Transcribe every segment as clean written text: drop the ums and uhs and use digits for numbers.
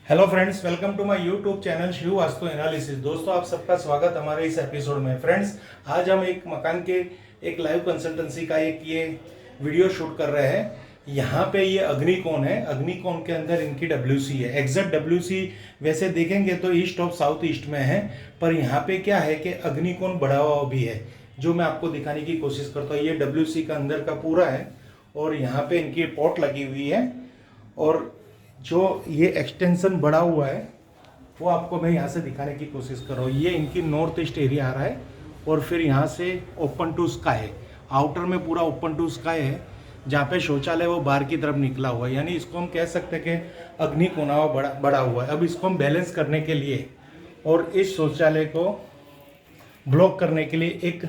Hello friends, welcome to my YouTube channel Shiv Vastu analysis. दोस्तों, आप सबका स्वागत हमारे इस एपिसोड में। फ्रेंड्स, आज हम एक मकान के एक लाइव कंसल्टेंसी का एक ये वीडियो शूट कर रहे हैं। यहाँ पे ये अग्निकोण है। अग्निकोण के अंदर इनकी डब्ल्यूसी है। एग्जैक्ट डब्ल्यूसी वैसे देखेंगे तो ईस्ट ऑफ साउथ ईस्ट में है, पर यहाँ पे क्या है कि अग्निकोण बढ़ा हुआ भी है, जो मैं आपको दिखाने की कोशिश करता हूँ। ये डब्ल्यूसी का अंदर का पूरा है और यहाँ पे इनकी पॉट लगी हुई है और जो ये एक्सटेंशन बढ़ा हुआ है वो आपको मैं यहाँ से दिखाने की कोशिश कर रहा हूँ। ये इनकी नॉर्थ ईस्ट एरिया आ रहा है और फिर यहाँ से ओपन टू स्काई है। आउटर में पूरा ओपन टू स्काई है, जहाँ पे शौचालय वो बाहर की तरफ निकला हुआ है। यानी इसको हम कह सकते हैं कि अग्निकोणा बड़ा हुआ है। अब इसको हम बैलेंस करने के लिए और इस शौचालय को ब्लॉक करने के लिए एक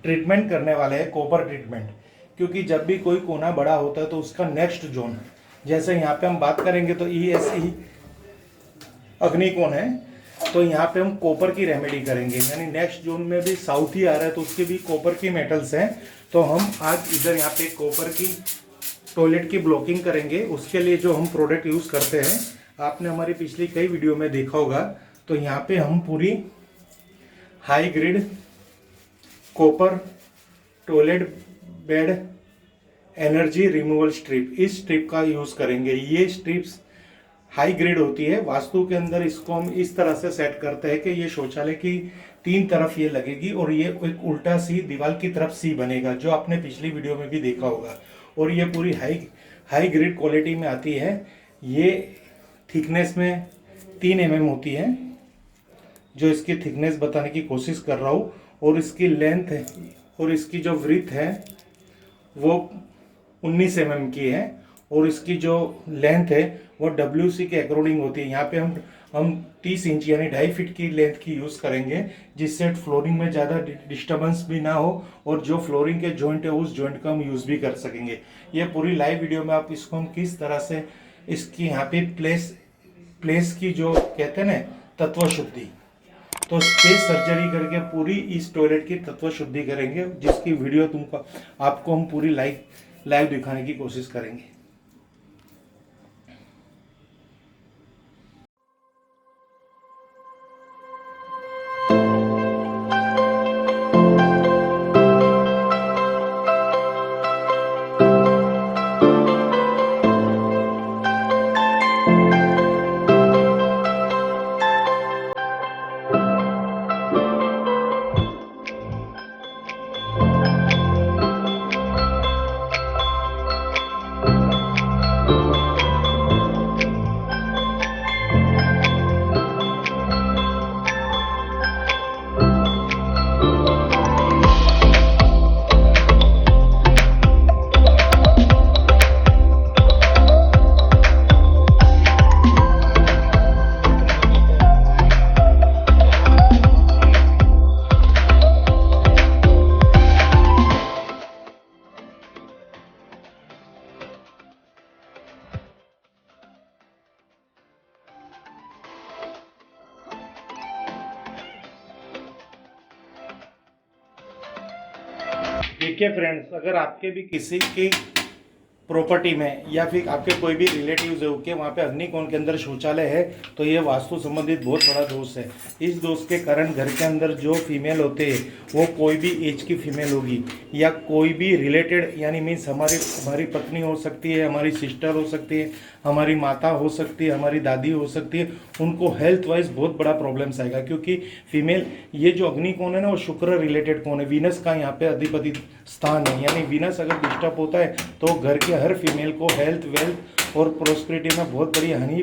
ट्रीटमेंट करने वाले हैं, कॉपर ट्रीटमेंट। क्योंकि जब भी कोई कोना बड़ा होता है तो उसका नेक्स्ट जोन, जैसे यहाँ पे हम बात करेंगे तो ESE अग्निकोण है, तो यहाँ पे हम कॉपर की रेमेडी करेंगे। यानी नेक्स्ट जोन में भी साउथ ही आ रहा है तो उसके भी कॉपर की मेटल्स हैं। तो हम आज इधर यहाँ पे कॉपर की टॉयलेट की ब्लॉकिंग करेंगे। उसके लिए जो हम प्रोडक्ट यूज़ करते हैं, आपने हमारी पिछली कई वीडियो में देखा होगा। तो यहाँ पे हम पूरी high grade copper toilet bed energy removal strip, इस स्ट्रिप का यूज़ करेंगे। ये स्ट्रिप्स हाई ग्रेड होती है। वास्तु के अंदर इसको हम इस तरह से सेट करते हैं कि ये शौचालय की 3 तरफ ये लगेगी और ये एक उल्टा सी दीवार की तरफ सी बनेगा, जो आपने पिछली वीडियो में भी देखा होगा। और ये पूरी हाई ग्रेड क्वालिटी में आती है। ये थिकनेस में 3 mm होती है, जो इसकी थिकनेस बताने की कोशिश कर रहा हूँ। और इसकी लेंथ है और इसकी जो ब्रीथ है वो 19 mm की है और इसकी जो लेंथ है वो WC के अकॉर्डिंग होती है। यहाँ पे हम 30 इंच यानी 2.5 फीट की लेंथ की यूज़ करेंगे, जिससे फ्लोरिंग में ज़्यादा डिस्टर्बेंस भी ना हो और जो फ्लोरिंग के जॉइंट है उस जॉइंट का हम यूज़ भी कर सकेंगे। ये पूरी लाइव वीडियो में आप इसको हम किस तरह से इसकी यहाँ पे प्लेस की जो कहते हैं ना तत्व शुद्धि, तो स्पेस सर्जरी करके पूरी इस टॉयलेट की तत्व शुद्धि करेंगे, जिसकी वीडियो आपको हम पूरी लाइव दिखाने की कोशिश करेंगे। देखिए फ्रेंड्स, अगर आपके भी किसी की प्रॉपर्टी में या फिर आपके कोई भी रिलेटिव्स है के वहाँ पे अग्निकोण के अंदर शौचालय है, तो ये वास्तु संबंधित बहुत बड़ा दोष है। इस दोष के कारण घर के अंदर जो फीमेल होते हैं वो कोई भी एज की फीमेल होगी या कोई भी रिलेटेड, यानी मीन्स हमारी पत्नी हो सकती है, हमारी सिस्टर हो सकती है, हमारी माता हो सकती है, हमारी दादी हो सकती है, उनको हेल्थ वाइज बहुत बड़ा प्रॉब्लम्स आएगा। क्योंकि फीमेल, ये जो अग्निकोण है ना वो शुक्र रिलेटेड कोण है, वीनस का यहाँ पे अधिपति स्थान है। यानी वीनस अगर डिस्टर्ब होता है तो घर के हर फीमेल को हेल्थ, वेल्थ और प्रोस्पेरिटी में बहुत बड़ी हानि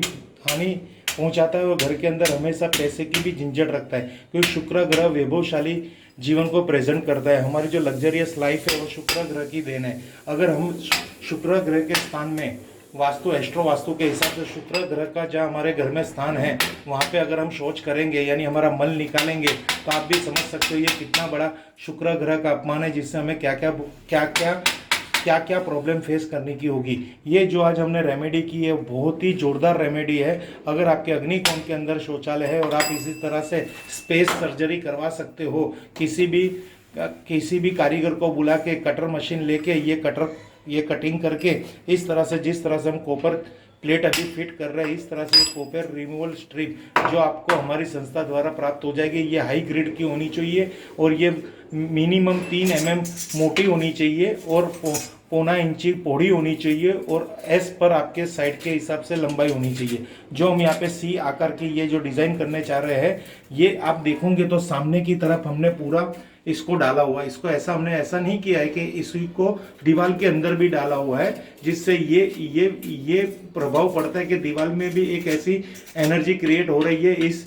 पहुंचाता है और घर के अंदर हमेशा पैसे की भी झंझट रखता है। क्योंकि शुक्र ग्रह वैभवशाली जीवन को प्रेजेंट करता है। हमारी जो लग्जरियस लाइफ है वो शुक्र ग्रह की देन है। अगर हम शुक्र ग्रह के स्थान में एस्ट्रो वास्तु के हिसाब से शुक्र ग्रह का जहाँ हमारे घर में स्थान है वहाँ पे अगर हम शौच करेंगे यानी हमारा मल निकालेंगे, तो आप भी समझ सकते हो ये कितना बड़ा शुक्र ग्रह का अपमान है, जिससे हमें क्या क्या प्रॉब्लम फेस करने की होगी। ये जो आज हमने रेमेडी की है बहुत ही जोरदार रेमेडी है। अगर आपके अग्निकोण के अंदर शौचालय है और आप इसी तरह से स्पेस सर्जरी करवा सकते हो, किसी भी कारीगर को बुला के कटर मशीन लेके ये कटिंग करके इस तरह से, जिस तरह से हम प्लेट अभी फिट कर रहे हैं। इस तरह से कॉपर रिमूवल स्ट्रिप जो आपको हमारी संस्था द्वारा प्राप्त हो जाएगी। ये हाई ग्रेड की होनी चाहिए और ये मिनिमम 3 mm मोटी होनी चाहिए और 0.25 इंच पौड़ी होनी चाहिए और एस पर आपके साइड के हिसाब से लंबाई होनी चाहिए। जो हम यहाँ पे सी आकार की ये जो डिज़ाइन करने चाह रहे हैं, ये आप देखोगे तो सामने की तरफ हमने पूरा इसको डाला हुआ है। इसको ऐसा हमने ऐसा नहीं किया है कि इसी को दीवार के अंदर भी डाला हुआ है, जिससे ये प्रभाव पड़ता है कि दीवार में भी एक ऐसी एनर्जी क्रिएट हो रही है। इस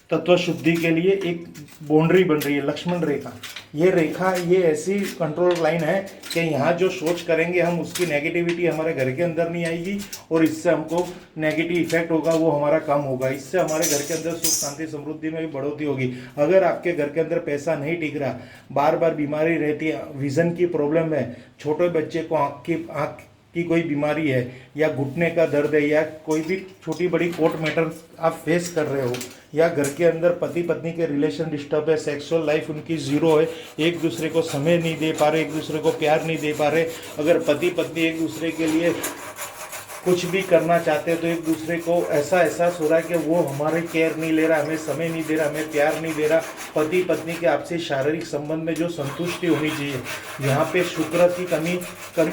तत्व शुद्धि के लिए एक बाउंड्री बन रही है, लक्ष्मण रेखा। ये रेखा ये ऐसी कंट्रोल लाइन है कि यहाँ जो सोच करेंगे हम, उसकी नेगेटिविटी हमारे घर के अंदर नहीं आएगी और इससे हमको नेगेटिव इफेक्ट होगा वो हमारा कम होगा। इससे हमारे घर के अंदर सुख शांति समृद्धि में भी बढ़ोतरी होगी। अगर आपके घर के अंदर पैसा नहीं टिक रहा, बार बार बीमारी रहती है, विजन की प्रॉब्लम है, छोटे बच्चे को आँख की कोई बीमारी है या घुटने का दर्द है या कोई भी छोटी बड़ी कोर्ट मैटर आप फेस कर रहे हो, या घर के अंदर पति पत्नी के रिलेशन डिस्टर्ब है, सेक्सुअल लाइफ उनकी जीरो है, एक दूसरे को समय नहीं दे पा रहे, एक दूसरे को प्यार नहीं दे पा रहे, अगर पति पत्नी एक दूसरे के लिए कुछ भी करना चाहते हैं तो एक दूसरे को ऐसा एहसास हो रहा है कि वो हमारे केयर नहीं ले रहा, हमें समय नहीं दे रहा, हमें प्यार नहीं दे रहा, पति पत्नी के आपसी शारीरिक संबंध में जो संतुष्टि होनी चाहिए, यहाँ पे शुक्र की कमी,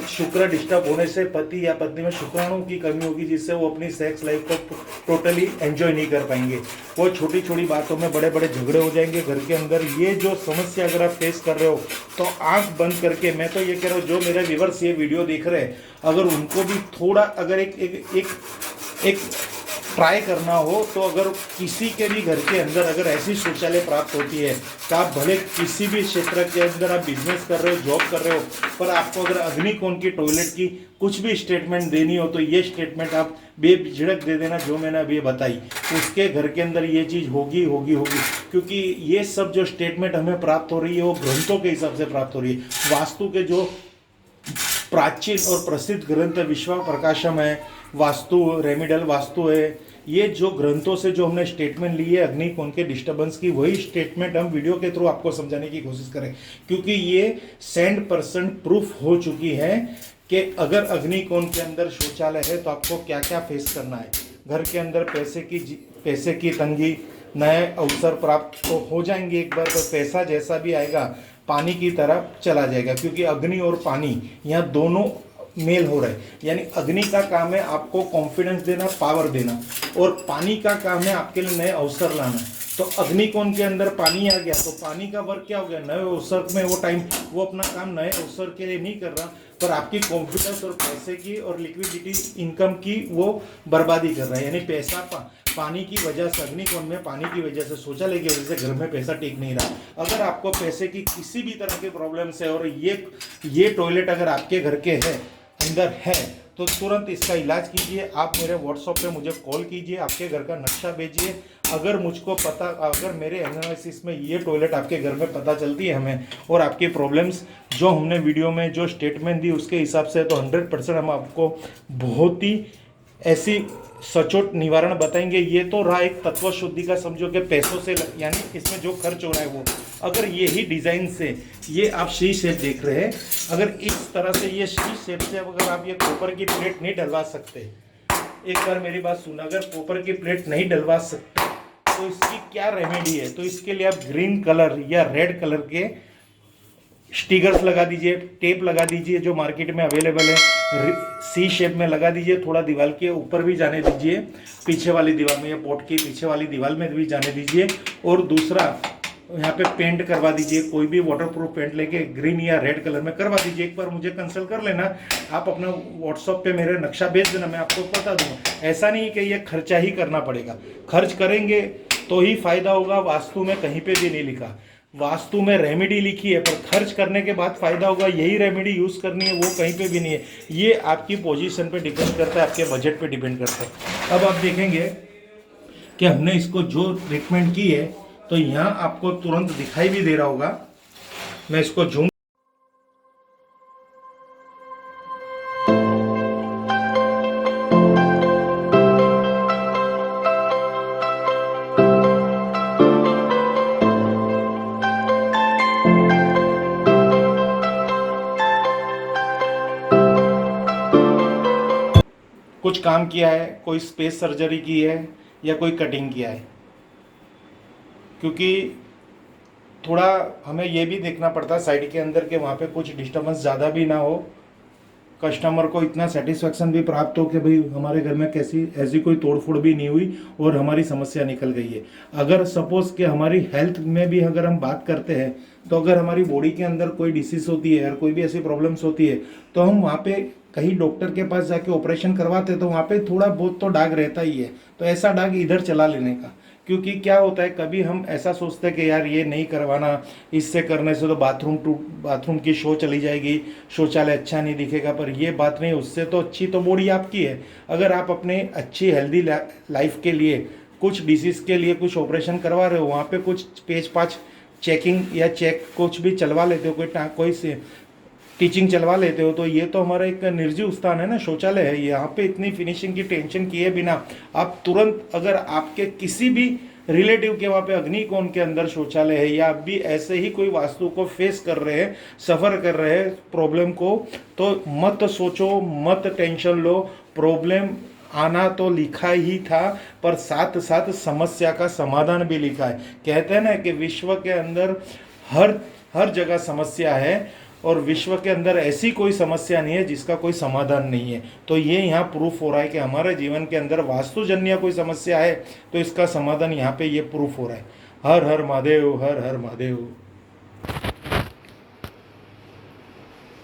शुक्र डिस्टर्ब होने से पति या पत्नी में शुक्राणु की कमी होगी, जिससे वो अपनी सेक्स लाइफ को टोटली एंजॉय नहीं कर पाएंगे। वो छोटी छोटी बातों में बड़े बड़े झगड़े हो जाएंगे घर के अंदर। ये जो समस्या अगर आप फेस कर रहे हो तो आंख बंद करके, मैं तो ये कह रहा हूँ जो मेरे व्यूअर्स ये वीडियो देख रहे हैं, अगर उनको भी थोड़ा अगर एक ट्राई करना हो तो अगर किसी के भी घर के अंदर अगर ऐसी शौचालय प्राप्त होती है तो आप भले किसी भी क्षेत्र के अंदर आप बिजनेस कर रहे हो, जॉब कर रहे हो, पर आपको अगर अग्निकोण की टॉयलेट की कुछ भी स्टेटमेंट देनी हो तो ये स्टेटमेंट आप बेझिझक दे देना जो मैंने अभी बताई। उसके घर के अंदर ये चीज़ होगी होगी होगी, क्योंकि ये सब जो स्टेटमेंट हमें प्राप्त हो रही है वो ग्रंथों के हिसाब से प्राप्त हो रही है। वास्तु के जो प्राचीन और प्रसिद्ध ग्रंथ विश्व प्रकाशम है, वास्तु रेमिडल वास्तु है, ये जो ग्रंथों से जो हमने स्टेटमेंट ली है अग्निकोण के डिस्टर्बेंस की, वही स्टेटमेंट हम वीडियो के थ्रू आपको समझाने की कोशिश करें, क्योंकि ये 100% प्रूफ हो चुकी है कि अगर अग्निकोण के अंदर शौचालय है तो आपको क्या क्या फेस करना है। घर के अंदर पैसे की तंगी, नए अवसर प्राप्त तो हो जाएंगे एक बार, तो पैसा जैसा भी आएगा पानी की तरफ चला जाएगा, क्योंकि अग्नि और पानी यहाँ दोनों मेल हो रहा है। यानी अग्नि का काम है आपको कॉन्फिडेंस देना, पावर देना, और पानी का काम है आपके लिए नए अवसर लाना। तो अग्निकोण के अंदर पानी आ गया तो पानी का वर्क क्या हो गया, नए अवसर में वो अपना काम नए अवसर के लिए नहीं कर रहा, पर आपकी कॉन्फिडेंस और पैसे की और लिक्विडिटी इनकम की वो बर्बादी कर रहा है। यानी पैसा पानी की वजह से, अग्निकोण में पानी की वजह से, शौचालय की वजह से घर में पैसा टिक नहीं रहा। अगर आपको पैसे की किसी भी तरह की प्रॉब्लम है और ये टॉयलेट अगर आपके घर के अंदर है तो तुरंत इसका इलाज कीजिए। आप मेरे व्हाट्सएप पे मुझे कॉल कीजिए, आपके घर का नक्शा भेजिए। अगर मेरे एनालिसिस में ये टॉयलेट आपके घर में पता चलती है हमें, और आपकी प्रॉब्लम्स जो हमने वीडियो में जो स्टेटमेंट दी उसके हिसाब से, तो 100% हम आपको बहुत ही ऐसी सचोट निवारण बताएंगे। ये तो रहा एक तत्व शुद्धि का, समझो कि पैसों से, यानी इसमें जो खर्च हो रहा है वो, अगर यही डिज़ाइन से ये आप सी शेप देख रहे हैं, अगर इस तरह से ये सी शेप से अगर आप ये कॉपर की प्लेट नहीं डलवा सकते, एक बार मेरी बात सुना, अगर कॉपर की प्लेट नहीं डलवा सकते तो इसकी क्या रेमेडी है, तो इसके लिए आप ग्रीन कलर या रेड कलर के स्टिकर्स लगा दीजिए, टेप लगा दीजिए जो मार्केट में अवेलेबल है, सी शेप में लगा दीजिए, थोड़ा दीवार के ऊपर भी जाने दीजिए, पीछे वाली दीवार में या पोट की पीछे वाली दीवार में भी जाने दीजिए, और दूसरा यहाँ पे पेंट करवा दीजिए, कोई भी वाटरप्रूफ पेंट लेके ग्रीन या रेड कलर में करवा दीजिए। एक बार मुझे कंसल्ट कर लेना, आप अपना व्हाट्सएप पे मेरे नक्शा भेज देना, मैं आपको बता दूंगा। ऐसा नहीं कि ये खर्चा ही करना पड़ेगा, खर्च करेंगे तो ही फायदा होगा। वास्तु में कहीं पे भी नहीं लिखा, वास्तु में रेमेडी लिखी है, पर खर्च करने के बाद फायदा होगा, यही रेमेडी यूज करनी है, वो कहीं पे भी नहीं है। ये आपकी पोजीशन पे डिपेंड करता है, आपके बजट पे डिपेंड करता है। अब आप देखेंगे कि हमने इसको जो ट्रीटमेंट की है तो यहाँ आपको तुरंत दिखाई भी दे रहा होगा, मैं इसको जूम कुछ कुछ काम किया है, कोई स्पेस सर्जरी की है या कोई कटिंग किया है, क्योंकि थोड़ा हमें ये भी देखना पड़ता है साइड के अंदर के वहाँ पे कुछ डिस्टर्बेंस ज़्यादा भी ना हो, कस्टमर को इतना सेटिस्फेक्शन भी प्राप्त हो कि भाई हमारे घर में कैसी ऐसी कोई तोड़फोड़ भी नहीं हुई और हमारी समस्या निकल गई है। अगर सपोज कि हमारी हेल्थ में भी अगर हम बात करते हैं, तो अगर हमारी बॉडी के अंदर कोई डिसीज होती है और कोई भी ऐसी प्रॉब्लम्स होती है, तो हम वहाँ पे कहीं डॉक्टर के पास जाके ऑपरेशन करवाते हैं, तो वहाँ पे थोड़ा बहुत तो दाग रहता ही है। तो ऐसा दाग इधर चला लेने का, क्योंकि क्या होता है कभी हम ऐसा सोचते हैं कि यार ये नहीं करवाना, इससे करने से तो बाथरूम की शो चली जाएगी, शौचालय अच्छा नहीं दिखेगा, पर ये बात नहीं, उससे तो अच्छी तो बॉडी आपकी है। अगर आप अपने अच्छी हेल्दी लाइफ के लिए कुछ डिसीज के लिए कुछ ऑपरेशन करवा रहे हो, वहाँ पे कुछ पेच पाच चेकिंग या चेक कुछ भी चलवा लेते हो, कोई से टीचिंग चलवा लेते हो, तो ये तो हमारा एक निर्जीव स्थान है ना, शौचालय है। यहाँ पे इतनी फिनिशिंग की टेंशन किए बिना आप तुरंत, अगर आपके किसी भी रिलेटिव के वहाँ पे अग्निकोण के अंदर शौचालय है, या आप भी ऐसे ही कोई वास्तु को फेस कर रहे हैं, सफ़र कर रहे हैं प्रॉब्लम को, तो मत सोचो, मत टेंशन लो। प्रॉब्लम आना तो लिखा ही था, पर साथ साथ समस्या का समाधान भी लिखा है। कहते हैं ना कि विश्व के अंदर हर जगह समस्या है, और विश्व के अंदर ऐसी कोई समस्या नहीं है जिसका कोई समाधान नहीं है। तो ये यहाँ प्रूफ हो रहा है कि हमारे जीवन के अंदर वास्तुजन्य कोई समस्या है, तो इसका समाधान यहाँ पे ये प्रूफ हो रहा है। हर हर महादेव, हर हर महादेव।